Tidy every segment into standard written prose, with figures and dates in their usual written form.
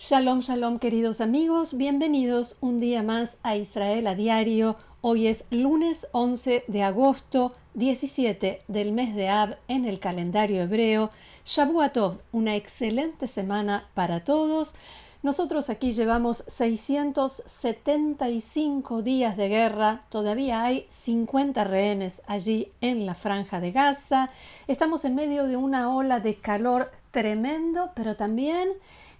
Shalom, shalom, queridos amigos, bienvenidos un día más a Israel a Diario. Hoy es lunes 11 de agosto, 17 del mes de Av en el calendario hebreo. Shavua Tov, una excelente semana para todos. Nosotros aquí llevamos 675 días de guerra, todavía hay 50 rehenes allí en la franja de Gaza. Estamos en medio de una ola de calor tremendo, pero también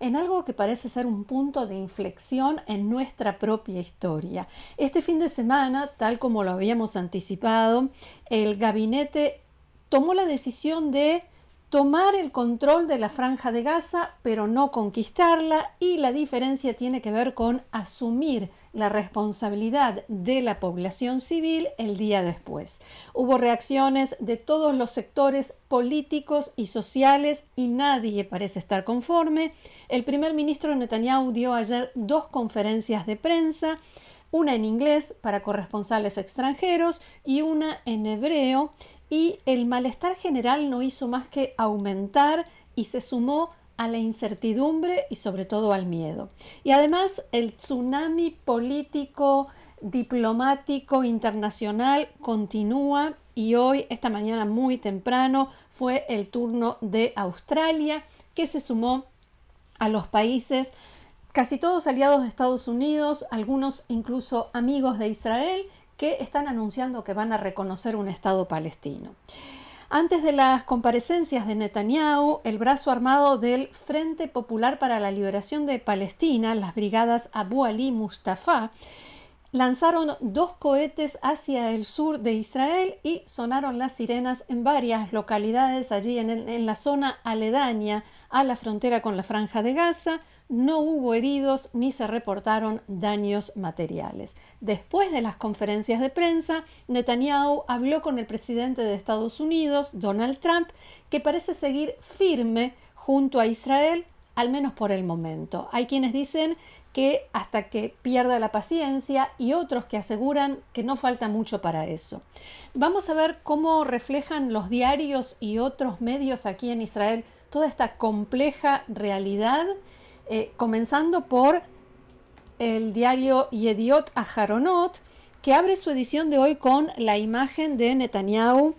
en algo que parece ser un punto de inflexión en nuestra propia historia. Este fin de semana, tal como lo habíamos anticipado, el gabinete tomó la decisión de tomar el control de la franja de Gaza, pero no conquistarla, y la diferencia tiene que ver con asumir la responsabilidad de la población civil el día después. Hubo reacciones de todos los sectores políticos y sociales y nadie parece estar conforme. El primer ministro Netanyahu dio ayer dos conferencias de prensa, una en inglés para corresponsales extranjeros y una en hebreo, y el malestar general no hizo más que aumentar y se sumó a la incertidumbre y sobre todo al miedo. Y además el tsunami político, diplomático, internacional continúa, y hoy, esta mañana muy temprano, fue el turno de Australia, que se sumó a los países casi todos aliados de Estados Unidos, algunos incluso amigos de Israel, que están anunciando que van a reconocer un Estado palestino. Antes de las comparecencias de Netanyahu, el brazo armado del Frente Popular para la Liberación de Palestina, las brigadas Abu Ali Mustafa, lanzaron dos cohetes hacia el sur de Israel y sonaron las sirenas en varias localidades allí en la zona aledaña a la frontera con la Franja de Gaza. No hubo heridos ni se reportaron daños materiales. Después de las conferencias de prensa, Netanyahu habló con el presidente de Estados Unidos, Donald Trump, que parece seguir firme junto a Israel, al menos por el momento. Hay quienes dicen que hasta que pierda la paciencia y otros que aseguran que no falta mucho para eso. Vamos a ver cómo reflejan los diarios y otros medios aquí en Israel toda esta compleja realidad, comenzando por el diario Yediot Aharonot, que abre su edición de hoy con la imagen de Netanyahu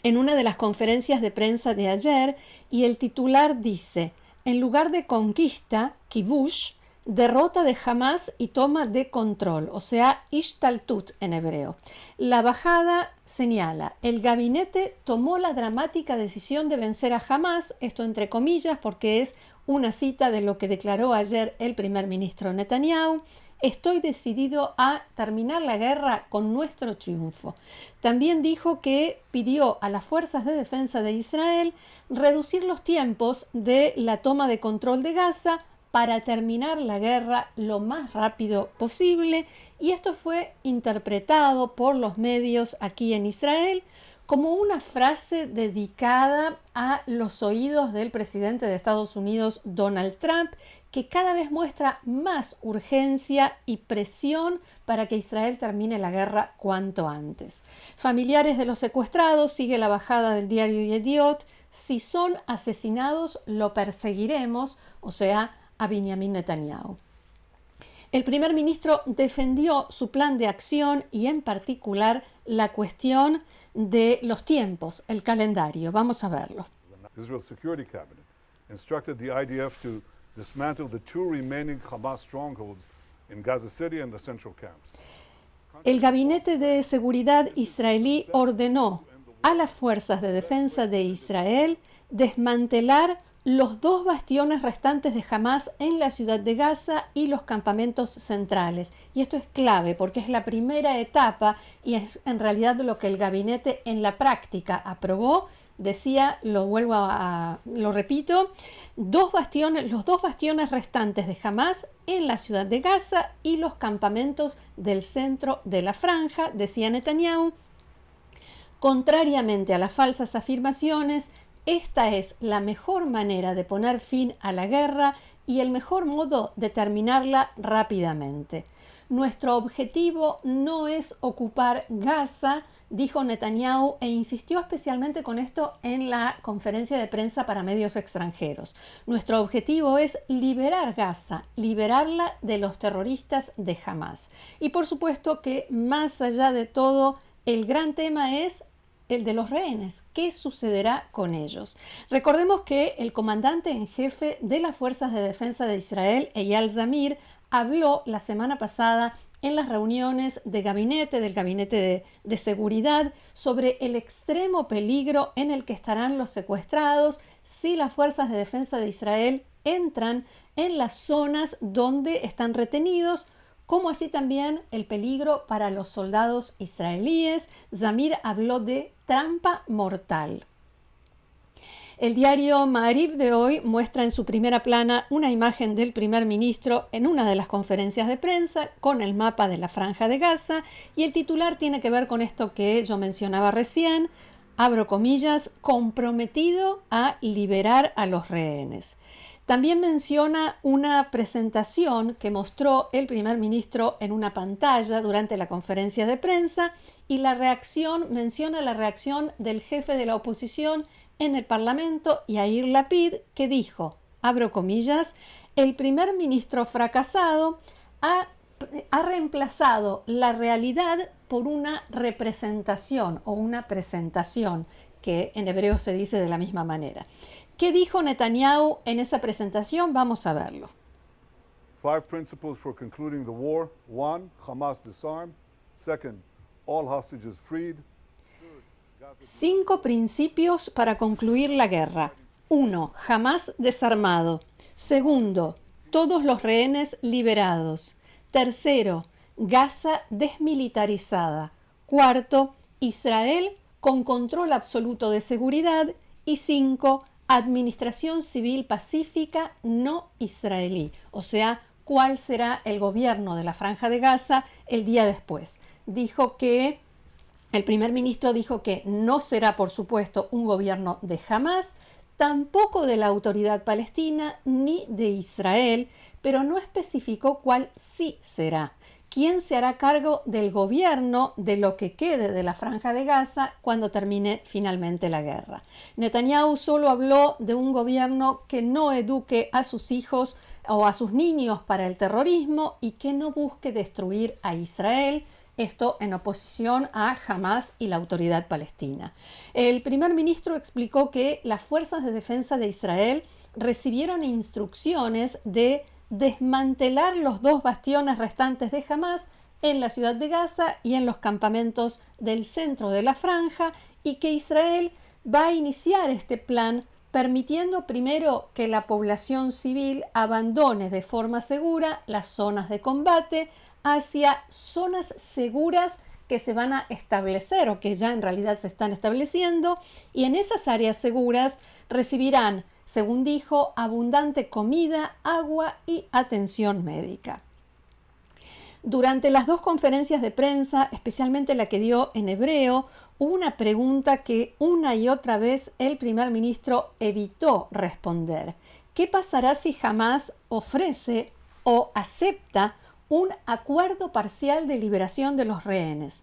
en una de las conferencias de prensa de ayer, y el titular dice: en lugar de conquista, kibush, derrota de Hamas y toma de control, o sea, ishtaltut en hebreo. La bajada señala: el gabinete tomó la dramática decisión de vencer a Hamas, esto entre comillas porque es una cita de lo que declaró ayer el primer ministro Netanyahu. Estoy decidido a terminar la guerra con nuestro triunfo. También dijo que pidió a las fuerzas de defensa de Israel reducir los tiempos de la toma de control de Gaza para terminar la guerra lo más rápido posible, y esto fue interpretado por los medios aquí en Israel como una frase dedicada a los oídos del presidente de Estados Unidos, Donald Trump, que cada vez muestra más urgencia y presión para que Israel termine la guerra cuanto antes. Familiares de los secuestrados, sigue la bajada del diario Yediot: si son asesinados, lo perseguiremos, o sea, a Benjamin Netanyahu. El primer ministro defendió su plan de acción y en particular la cuestión de los tiempos, el calendario. Vamos a verlo. Israel Security Cabinet instructed the IDF to dismantle the two remaining Hamas strongholds in Gaza City and the central camps. El gabinete de seguridad israelí ordenó a las fuerzas de defensa de Israel desmantelar los dos bastiones restantes de Hamas en la ciudad de Gaza y los campamentos centrales. Y esto es clave porque es la primera etapa y es en realidad lo que el gabinete en la práctica aprobó. Decía, lo repito, los dos bastiones restantes de Hamas en la ciudad de Gaza y los campamentos del centro de la franja, decía Netanyahu. Contrariamente a las falsas afirmaciones, esta es la mejor manera de poner fin a la guerra y el mejor modo de terminarla rápidamente. Nuestro objetivo no es ocupar Gaza, dijo Netanyahu, e insistió especialmente con esto en la conferencia de prensa para medios extranjeros. Nuestro objetivo es liberar Gaza, liberarla de los terroristas de Hamás. Y por supuesto que más allá de todo, el gran tema es el de los rehenes. ¿Qué sucederá con ellos? Recordemos que el comandante en jefe de las Fuerzas de Defensa de Israel, Eyal Zamir, habló la semana pasada en las reuniones del gabinete de seguridad, sobre el extremo peligro en el que estarán los secuestrados si las fuerzas de defensa de Israel entran en las zonas donde están retenidos, como así también el peligro para los soldados israelíes. Zamir habló de trampa mortal. El diario Ma'ariv de hoy muestra en su primera plana una imagen del primer ministro en una de las conferencias de prensa con el mapa de la Franja de Gaza, y el titular tiene que ver con esto que yo mencionaba recién, abro comillas, comprometido a liberar a los rehenes. También menciona una presentación que mostró el primer ministro en una pantalla durante la conferencia de prensa, y menciona la reacción del jefe de la oposición en el Parlamento, Yair Lapid, que dijo, abro comillas, el primer ministro fracasado ha reemplazado la realidad por una representación o una presentación, que en hebreo se dice de la misma manera. ¿Qué dijo Netanyahu en esa presentación? Vamos a verlo. 5 principles for concluding the war. 1, Hamas disarmed. 2, all hostages freed. 5 principios para concluir la guerra. 1. Hamás desarmado. 2. Todos los rehenes liberados. 3. Gaza desmilitarizada. 4. Israel con control absoluto de seguridad. Y 5. Administración civil pacífica no israelí. O sea, ¿cuál será el gobierno de la Franja de Gaza el día después? El primer ministro dijo que no será, por supuesto, un gobierno de Hamás, tampoco de la Autoridad Palestina ni de Israel, pero no especificó cuál sí será. ¿Quién se hará cargo del gobierno de lo que quede de la Franja de Gaza cuando termine finalmente la guerra? Netanyahu solo habló de un gobierno que no eduque a sus hijos o a sus niños para el terrorismo y que no busque destruir a Israel. Esto en oposición a Hamás y la Autoridad Palestina. El primer ministro explicó que las fuerzas de defensa de Israel recibieron instrucciones de desmantelar los 2 bastiones restantes de Hamás en la ciudad de Gaza y en los campamentos del centro de la franja, y que Israel va a iniciar este plan permitiendo primero que la población civil abandone de forma segura las zonas de combate hacia zonas seguras que se van a establecer o que ya en realidad se están estableciendo, y en esas áreas seguras recibirán, según dijo, abundante comida, agua y atención médica. Durante las 2 conferencias de prensa, especialmente la que dio en hebreo, hubo una pregunta que una y otra vez el primer ministro evitó responder. ¿Qué pasará si Hamás ofrece o acepta un acuerdo parcial de liberación de los rehenes?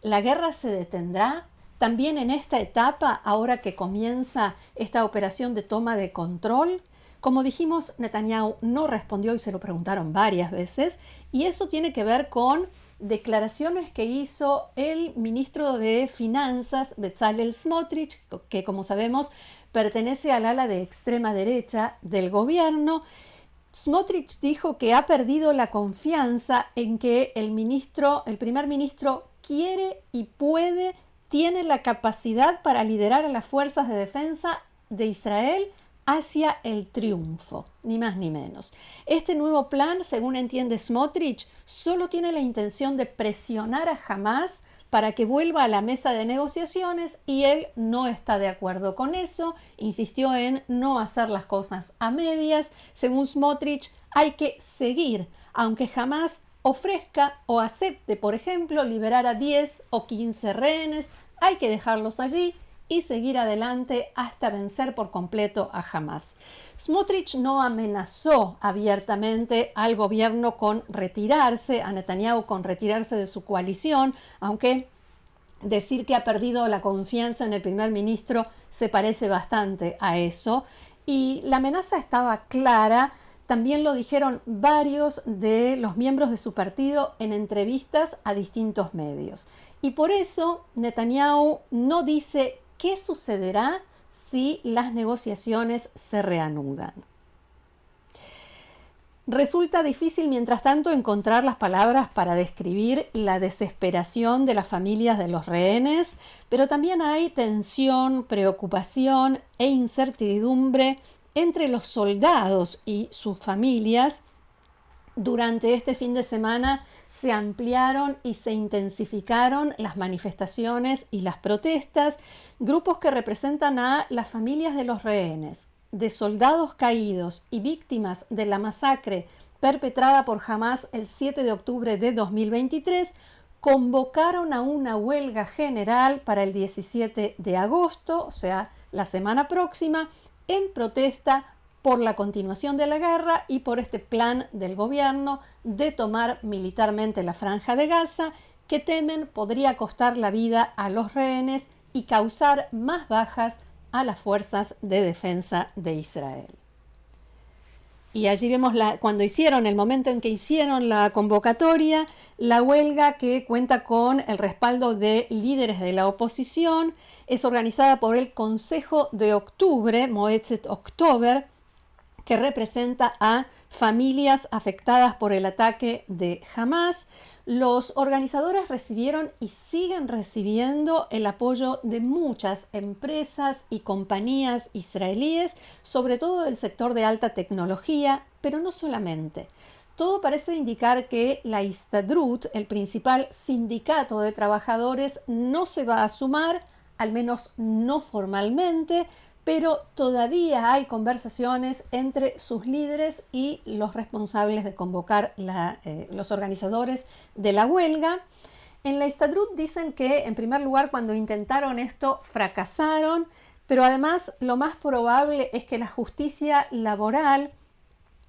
¿La guerra se detendrá también en esta etapa, ahora que comienza esta operación de toma de control? Como dijimos, Netanyahu no respondió y se lo preguntaron varias veces, y eso tiene que ver con declaraciones que hizo el ministro de Finanzas, Bezalel Smotrich, que como sabemos pertenece al ala de extrema derecha del gobierno. Smotrich dijo que ha perdido la confianza en que el primer ministro quiere y puede, tiene la capacidad para liderar a las fuerzas de defensa de Israel hacia el triunfo, ni más ni menos. Este nuevo plan, según entiende Smotrich, solo tiene la intención de presionar a Hamás para que vuelva a la mesa de negociaciones, y él no está de acuerdo con eso. Insistió en no hacer las cosas a medias. Según Smotrich, hay que seguir, aunque Hamás ofrezca o acepte, por ejemplo, liberar a 10 o 15 rehenes, hay que dejarlos allí y seguir adelante hasta vencer por completo a Hamás. Smotrich no amenazó abiertamente al gobierno con retirarse, a Netanyahu con retirarse de su coalición, aunque Decir que ha perdido la confianza en el primer ministro se parece bastante a eso. Y la amenaza estaba clara. También lo dijeron varios de los miembros de su partido en entrevistas a distintos medios. Y por eso Netanyahu no dice qué sucederá si las negociaciones se reanudan. Resulta difícil, mientras tanto, encontrar las palabras para describir la desesperación de las familias de los rehenes, pero también hay tensión, preocupación e incertidumbre entre los soldados y sus familias. Durante este fin de semana se ampliaron y se intensificaron las manifestaciones y las protestas, grupos que representan a las familias de los rehenes, de soldados caídos y víctimas de la masacre perpetrada por Hamás el 7 de octubre de 2023, convocaron a una huelga general para el 17 de agosto, o sea, la semana próxima, en protesta por la continuación de la guerra y por este plan del gobierno de tomar militarmente la Franja de Gaza, que temen podría costar la vida a los rehenes y causar más bajas a las fuerzas de defensa de Israel. Y allí vemos el momento en que hicieron la convocatoria, la huelga, que cuenta con el respaldo de líderes de la oposición, es organizada por el Consejo de Octubre, Moetzet October, que representa a familias afectadas por el ataque de Hamás. Los organizadores recibieron y siguen recibiendo el apoyo de muchas empresas y compañías israelíes, sobre todo del sector de alta tecnología, pero no solamente. Todo parece indicar que la Histadrut, el principal sindicato de trabajadores, no se va a sumar, al menos no formalmente, pero todavía hay conversaciones entre sus líderes y los responsables de convocar los organizadores de la huelga. En la Histadrut dicen que, en primer lugar, cuando intentaron esto, fracasaron, pero además lo más probable es que la justicia laboral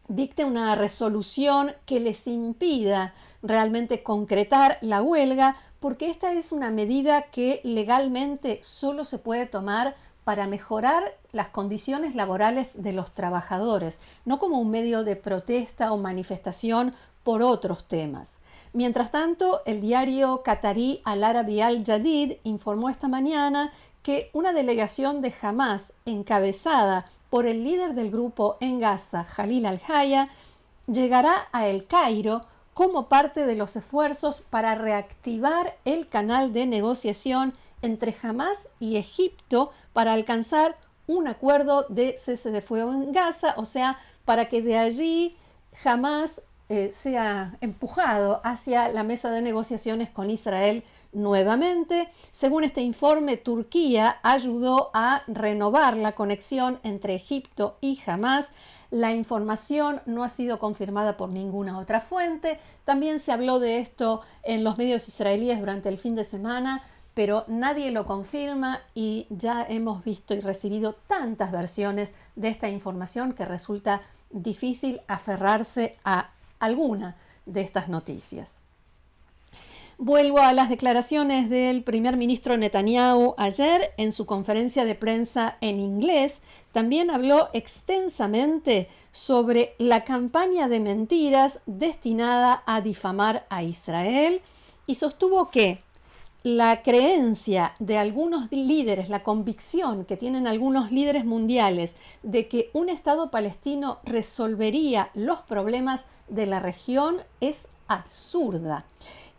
dicte una resolución que les impida realmente concretar la huelga, porque esta es una medida que legalmente solo se puede tomar para mejorar las condiciones laborales de los trabajadores, no como un medio de protesta o manifestación por otros temas. Mientras tanto, el diario qatarí Al Arabi Al Jadid informó esta mañana que una delegación de Hamás, encabezada por el líder del grupo en Gaza, Jalil al-Haya, llegará a El Cairo como parte de los esfuerzos para reactivar el canal de negociación entre Hamás y Egipto para alcanzar un acuerdo de cese de fuego en Gaza, o sea, para que de allí Hamás sea empujado hacia la mesa de negociaciones con Israel nuevamente. Según este informe, Turquía ayudó a renovar la conexión entre Egipto y Hamás. La información no ha sido confirmada por ninguna otra fuente. También se habló de esto en los medios israelíes durante el fin de semana, pero nadie lo confirma y ya hemos visto y recibido tantas versiones de esta información que resulta difícil aferrarse a alguna de estas noticias. Vuelvo a las declaraciones del primer ministro Netanyahu ayer en su conferencia de prensa en inglés. También habló extensamente sobre la campaña de mentiras destinada a difamar a Israel y sostuvo que la creencia de algunos líderes, la convicción que tienen algunos líderes mundiales de que un Estado palestino resolvería los problemas de la región es absurda.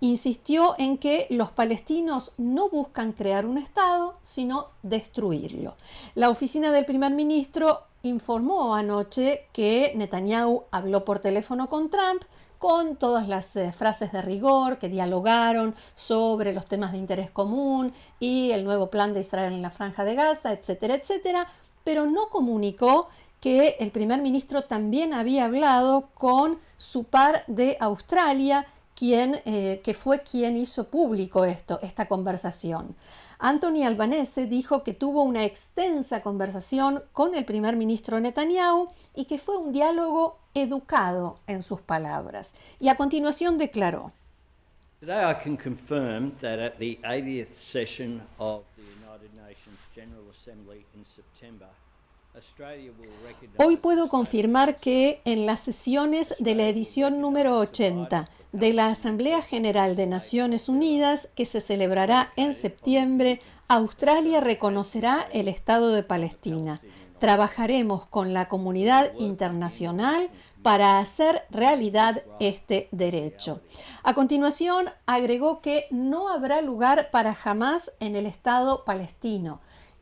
Insistió en que los palestinos no buscan crear un Estado, sino destruirlo. La oficina del primer ministro informó anoche que Netanyahu habló por teléfono con Trump, con todas las frases de rigor, que dialogaron sobre los temas de interés común y el nuevo plan de Israel en la Franja de Gaza, etcétera, etcétera, pero no comunicó que el primer ministro también había hablado con su par de Australia, que fue quien hizo público esta conversación. Anthony Albanese dijo que tuvo una extensa conversación con el primer ministro Netanyahu y que fue un diálogo educado en sus palabras. Y a continuación declaró: Today I can confirm that at the 80th session of the United Nations General Assembly in September, Australia will recognize... Hoy puedo confirmar que en las sesiones de la edición número 80 de la Asamblea General de Naciones Unidas, que se celebrará en septiembre, Australia reconocerá el Estado de Palestina. Trabajaremos con la comunidad internacional para hacer realidad este derecho. A continuación, agregó que no habrá lugar para Hamás en el Estado palestino.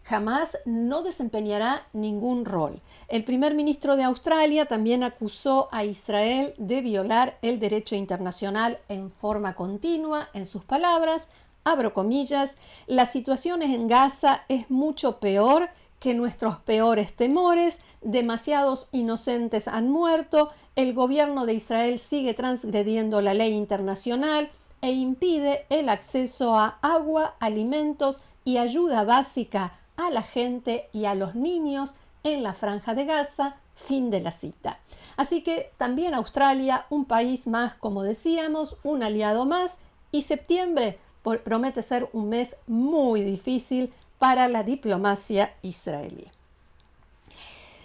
Hamás no desempeñará ningún rol. El primer ministro de Australia también acusó a Israel de violar el derecho internacional en forma continua. En sus palabras, abro comillas, la situación en Gaza es mucho peor que nuestros peores temores, demasiados inocentes han muerto, el gobierno de Israel sigue transgrediendo la ley internacional e impide el acceso a agua, alimentos y ayuda básica a la gente y a los niños en la Franja de Gaza. Fin de la cita. Así que también Australia, un país más, como decíamos, un aliado más, y septiembre promete ser un mes muy difícil para la diplomacia israelí.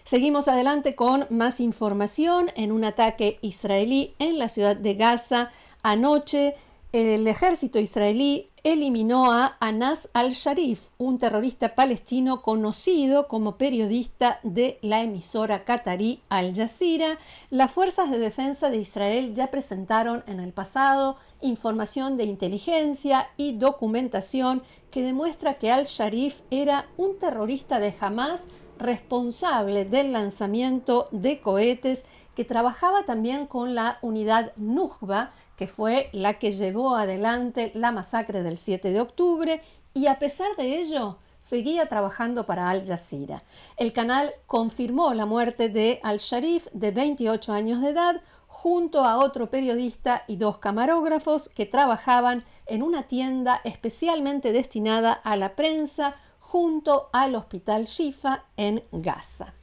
Seguimos adelante con más información. En un ataque israelí en la ciudad de Gaza anoche, el ejército israelí eliminó a Anas al-Sharif, un terrorista palestino conocido como periodista de la emisora catarí Al Jazeera. Las fuerzas de defensa de Israel ya presentaron en el pasado información de inteligencia y documentación que demuestra que al-Sharif era un terrorista de Hamás responsable del lanzamiento de cohetes, que trabajaba también con la unidad Nujba, que fue la que llevó adelante la masacre del 7 de octubre, y a pesar de ello seguía trabajando para Al Jazeera. El canal confirmó la muerte de al-Sharif, de 28 años de edad, junto a otro periodista y 2 camarógrafos que trabajaban en una tienda especialmente destinada a la prensa junto al Hospital Shifa en Gaza.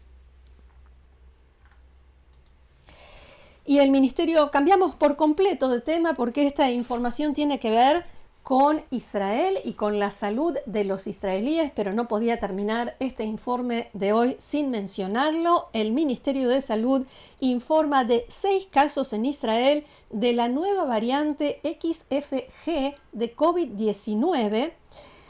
Y el ministerio, cambiamos por completo de tema porque esta información tiene que ver con Israel y con la salud de los israelíes, pero no podía terminar este informe de hoy sin mencionarlo. El Ministerio de Salud informa de 6 casos en Israel de la nueva variante XFG de COVID-19,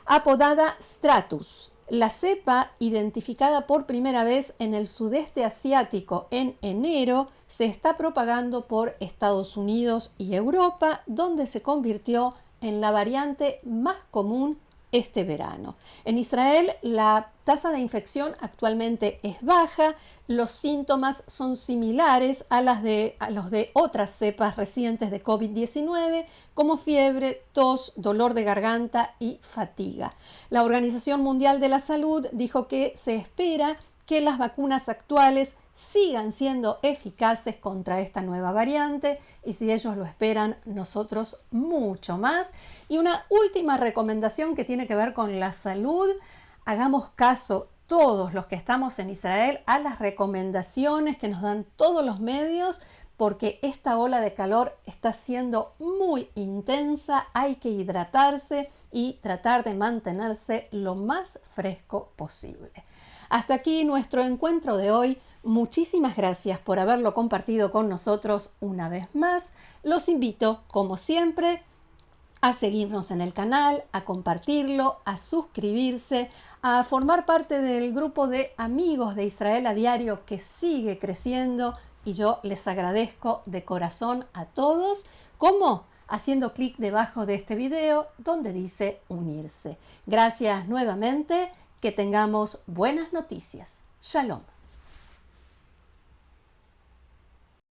apodada Stratus. La cepa, identificada por primera vez en el sudeste asiático en enero, se está propagando por Estados Unidos y Europa, donde se convirtió en la variante más común este verano. En Israel, la tasa de infección actualmente es baja. Los síntomas son similares a los de otras cepas recientes de COVID-19, como fiebre, tos, dolor de garganta y fatiga. La Organización Mundial de la Salud dijo que se espera que las vacunas actuales sigan siendo eficaces contra esta nueva variante, y si ellos lo esperan, nosotros mucho más. Y una última recomendación que tiene que ver con la salud: hagamos caso todos los que estamos en Israel a las recomendaciones que nos dan todos los medios, porque esta ola de calor está siendo muy intensa. Hay que hidratarse y tratar de mantenerse lo más fresco posible. Hasta aquí nuestro encuentro de hoy. Muchísimas gracias por haberlo compartido con nosotros una vez más. Los invito, como siempre, a seguirnos en el canal, a compartirlo, a suscribirse, a formar parte del grupo de amigos de Israel a Diario, que sigue creciendo, y yo les agradezco de corazón a todos. ¿Cómo? Haciendo clic debajo de este video donde dice unirse. Gracias nuevamente, que tengamos buenas noticias. Shalom.